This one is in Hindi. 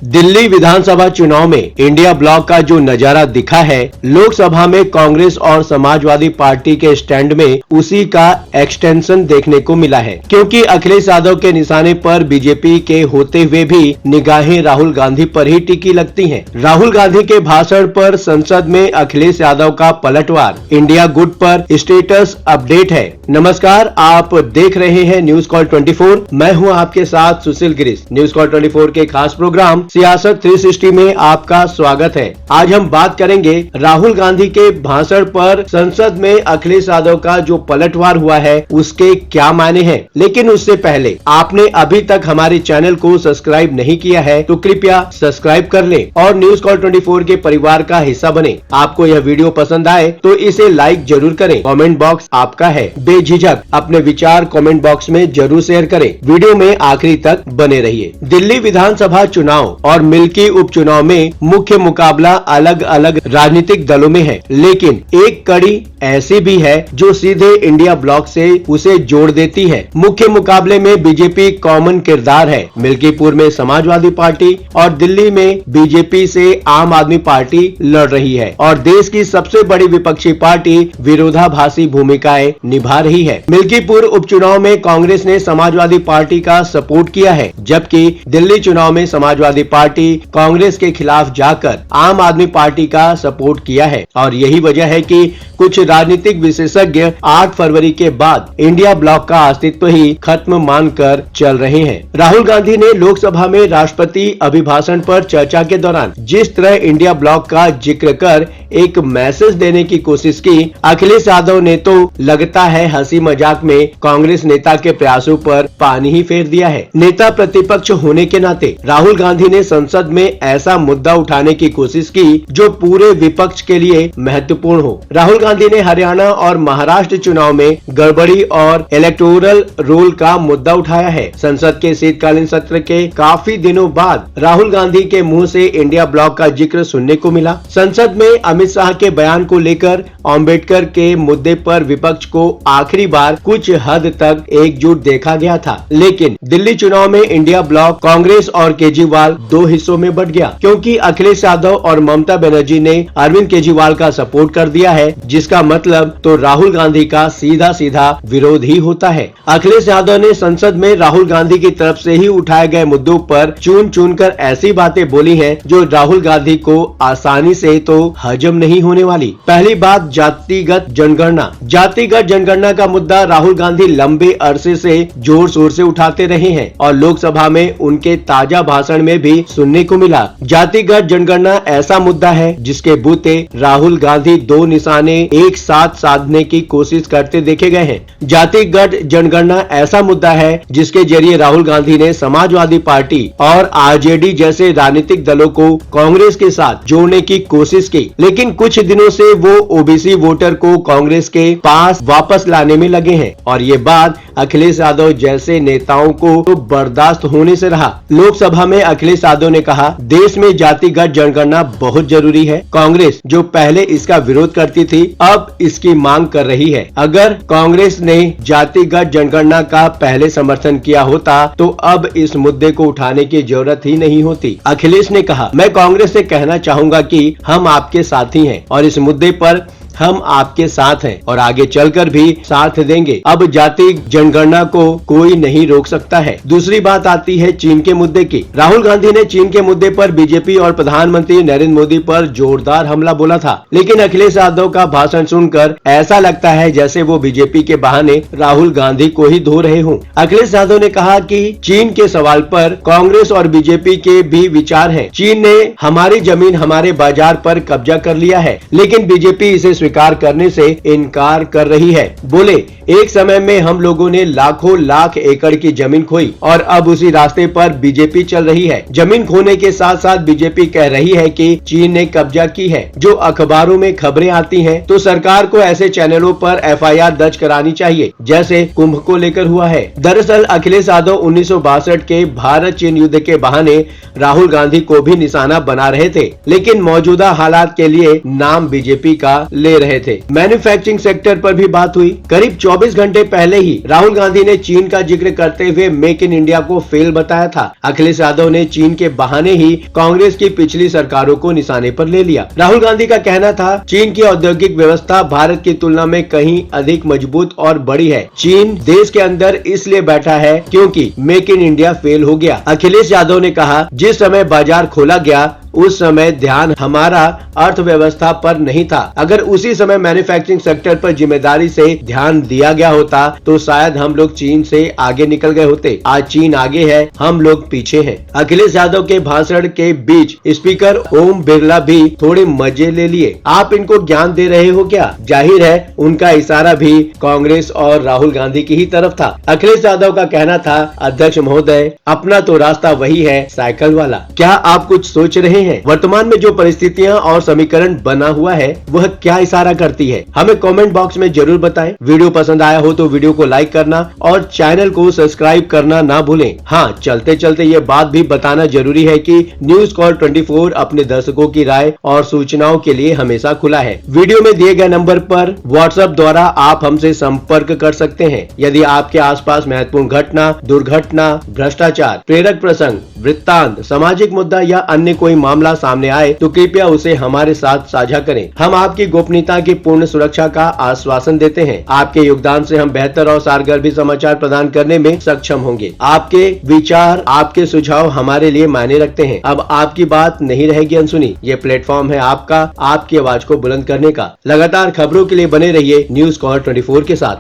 दिल्ली विधानसभा चुनाव में इंडिया ब्लॉक का जो नजारा दिखा है, लोकसभा में कांग्रेस और समाजवादी पार्टी के स्टैंड में उसी का एक्सटेंशन देखने को मिला है, क्योंकि अखिलेश यादव के निशाने पर बीजेपी के होते हुए भी निगाहें राहुल गांधी पर ही टिकी लगती हैं। राहुल गांधी के भाषण पर संसद में अखिलेश यादव का पलटवार, इंडिया गुड पर स्टेटस अपडेट है। नमस्कार, आप देख रहे हैं न्यूज कॉल 24। मैं हूं आपके साथ सुशील गिरीश। न्यूज कॉल 24 के खास प्रोग्राम सियासत 360 में आपका स्वागत है। आज हम बात करेंगे राहुल गांधी के भाषण पर संसद में अखिलेश यादव का जो पलटवार हुआ है उसके क्या मायने हैं। लेकिन उससे पहले आपने अभी तक हमारे चैनल को सब्सक्राइब नहीं किया है तो कृपया सब्सक्राइब कर लें और न्यूज कॉल 24 के परिवार का हिस्सा बने। आपको यह वीडियो पसंद आए तो इसे लाइक जरूर करें। कमेंट बॉक्स आपका है, बेझिझक अपने विचार कमेंट बॉक्स में जरूर शेयर करें। वीडियो में आखिरी तक बने रहिए। दिल्ली विधानसभा चुनाव और मिल्की उपचुनाव में मुख्य मुकाबला अलग अलग राजनीतिक दलों में है, लेकिन एक कड़ी ऐसी भी है जो सीधे इंडिया ब्लॉक से उसे जोड़ देती है। मुख्य मुकाबले में बीजेपी कॉमन किरदार है। मिल्कीपुर में समाजवादी पार्टी और दिल्ली में बीजेपी से आम आदमी पार्टी लड़ रही है और देश की सबसे बड़ी विपक्षी पार्टी विरोधाभासी भूमिकाएं निभा रही है। मिल्कीपुर उपचुनाव में कांग्रेस ने समाजवादी पार्टी का सपोर्ट किया है, जबकि दिल्ली चुनाव में समाजवादी पार्टी कांग्रेस के खिलाफ जाकर आम आदमी पार्टी का सपोर्ट किया है। और यही वजह है कि कुछ राजनीतिक विशेषज्ञ 8 फरवरी के बाद इंडिया ब्लॉक का अस्तित्व ही खत्म मानकर चल रहे हैं। राहुल गांधी ने लोकसभा में राष्ट्रपति अभिभाषण पर चर्चा के दौरान जिस तरह इंडिया ब्लॉक का जिक्र कर एक मैसेज देने की कोशिश की, अखिलेश यादव ने तो लगता है हंसी मजाक में कांग्रेस नेता के प्रयासों पर पानी ही फेर दिया है। नेता प्रतिपक्ष होने के नाते राहुल गांधी ने संसद में ऐसा मुद्दा उठाने की कोशिश की जो पूरे विपक्ष के लिए महत्वपूर्ण हो। राहुल गांधी ने हरियाणा और महाराष्ट्र चुनाव में गड़बड़ी और इलेक्टोरल रोल का मुद्दा उठाया है। संसद के शीतकालीन सत्र के काफी दिनों बाद राहुल गांधी के मुंह से इंडिया ब्लॉक का जिक्र सुनने को मिला। संसद में अमित शाह के बयान को लेकर अंबेडकर के मुद्दे पर विपक्ष को आखिरी बार कुछ हद तक एकजुट देखा गया था, लेकिन दिल्ली चुनाव में इंडिया ब्लॉक कांग्रेस और केजरीवाल दो हिस्सों में बंट गया, क्योंकि अखिलेश यादव और ममता बनर्जी ने अरविंद केजरीवाल का सपोर्ट कर दिया है, जिसका मतलब तो राहुल गांधी का सीधा सीधा विरोध ही होता है। अखिलेश यादव ने संसद में राहुल गांधी की तरफ से ही उठाए गए मुद्दों पर चुन चुन कर ऐसी बातें बोली हैं जो राहुल गांधी को आसानी से तो हजम नहीं होने वाली। पहली बात, जातिगत जनगणना। जातिगत जनगणना का मुद्दा राहुल गांधी लंबे अरसे से जोर शोर से उठाते रहे हैं और लोकसभा में उनके ताजा भाषण में भी सुनने को मिला। जातिगत जनगणना ऐसा मुद्दा है जिसके बूते राहुल गांधी दो निशाने एक साथ साधने की कोशिश करते देखे गए हैं। जातिगत जनगणना ऐसा मुद्दा है जिसके जरिए राहुल गांधी ने समाजवादी पार्टी और आरजेडी जैसे राजनीतिक दलों को कांग्रेस के साथ जोड़ने की कोशिश की, लेकिन कुछ दिनों से वो ओबीसी वोटर को कांग्रेस के पास वापस लाने में लगे हैं और ये बात अखिलेश यादव जैसे नेताओं को तो बर्दाश्त होने से रहा। लोकसभा में अखिलेश यादव ने कहा, देश में जातिगत जनगणना बहुत जरूरी है। कांग्रेस जो पहले इसका विरोध करती थी अब इसकी मांग कर रही है। अगर कांग्रेस ने जातिगत जनगणना का पहले समर्थन किया होता तो अब इस मुद्दे को उठाने की जरूरत ही नहीं होती। अखिलेश ने कहा, मैं कांग्रेस से कहना चाहूंगा कि हम आपके साथी हैं और इस मुद्दे पर हम आपके साथ हैं और आगे चलकर भी साथ देंगे। अब जाति जनगणना को कोई नहीं रोक सकता है। दूसरी बात आती है चीन के मुद्दे की। राहुल गांधी ने चीन के मुद्दे पर बीजेपी और प्रधानमंत्री नरेंद्र मोदी पर जोरदार हमला बोला था, लेकिन अखिलेश यादव का भाषण सुनकर ऐसा लगता है जैसे वो बीजेपी के बहाने राहुल गांधी को ही धो रहे हों। अखिलेश यादव ने कहा कि चीन के सवाल पर कांग्रेस और बीजेपी के भी विचार है। चीन ने हमारी जमीन हमारे बाजार पर कब्जा कर लिया है, लेकिन बीजेपी इसे स्वीकार करने से इनकार कर रही है। बोले, एक समय में हम लोगों ने लाखों लाख एकड़ की जमीन खोई और अब उसी रास्ते पर बीजेपी चल रही है। जमीन खोने के साथ साथ बीजेपी कह रही है कि चीन ने कब्जा की है। जो अखबारों में खबरें आती हैं तो सरकार को ऐसे चैनलों पर एफआईआर दर्ज करानी चाहिए, जैसे कुंभ को लेकर हुआ है। दरअसल अखिलेश यादव 1962 के भारत चीन युद्ध के बहाने राहुल गांधी को भी निशाना बना रहे थे, लेकिन मौजूदा हालात के लिए नाम बीजेपी का ले ले रहे थे। मैन्युफैक्चरिंग सेक्टर पर भी बात हुई। करीब 24 घंटे पहले ही राहुल गांधी ने चीन का जिक्र करते हुए मेक इन इंडिया को फेल बताया था। अखिलेश यादव ने चीन के बहाने ही कांग्रेस की पिछली सरकारों को निशाने पर ले लिया। राहुल गांधी का कहना था, चीन की औद्योगिक व्यवस्था भारत की तुलना में कहीं अधिक मजबूत और बड़ी है। चीन देश के अंदर इसलिए बैठा है क्योंकि मेक इन इंडिया फेल हो गया। अखिलेश यादव ने कहा, जिस समय बाजार खोला गया उस समय ध्यान हमारा अर्थव्यवस्था पर नहीं था। अगर उसी समय मैन्युफैक्चरिंग सेक्टर पर जिम्मेदारी से ध्यान दिया गया होता तो शायद हम लोग चीन से आगे निकल गए होते। आज चीन आगे है, हम लोग पीछे हैं। अखिलेश यादव के भाषण के बीच स्पीकर ओम बिरला भी थोड़े मजे ले लिए। आप इनको ज्ञान दे रहे हो क्या? जाहिर है उनका इशारा भी कांग्रेस और राहुल गांधी की ही तरफ था। अखिलेश यादव का कहना था, अध्यक्ष महोदय, अपना तो रास्ता वही है, साइकिल वाला। क्या आप कुछ सोच रहे हैं? वर्तमान में जो परिस्थितियां और समीकरण बना हुआ है वह क्या इशारा करती है? हमें कमेंट बॉक्स में जरूर बताएं। वीडियो पसंद आया हो तो वीडियो को लाइक करना और चैनल को सब्सक्राइब करना ना भूलें। हाँ, चलते चलते ये बात भी बताना जरूरी है कि न्यूज कॉल 24 अपने दर्शकों की राय और सूचनाओं के लिए हमेशा खुला है। वीडियो में दिए गए नंबर पर व्हाट्सएप द्वारा आप हमसे संपर्क कर सकते हैं। यदि आपके आसपास महत्वपूर्ण घटना, दुर्घटना, भ्रष्टाचार, प्रेरक प्रसंग, वृत्तांत, सामाजिक मुद्दा या अन्य कोई मामला सामने आए तो कृपया उसे हमारे साथ साझा करें। हम आपकी गोपनीयता की पूर्ण सुरक्षा का आश्वासन देते हैं। आपके योगदान से हम बेहतर और सारगर समाचार प्रदान करने में सक्षम होंगे। आपके विचार, आपके सुझाव हमारे लिए मायने रखते हैं। अब आपकी बात नहीं रहेगी अनसुनी। ये प्लेटफॉर्म है आपका, आपकी आवाज को बुलंद करने का। लगातार खबरों के लिए बने रहिए न्यूज कॉल 24 के साथ।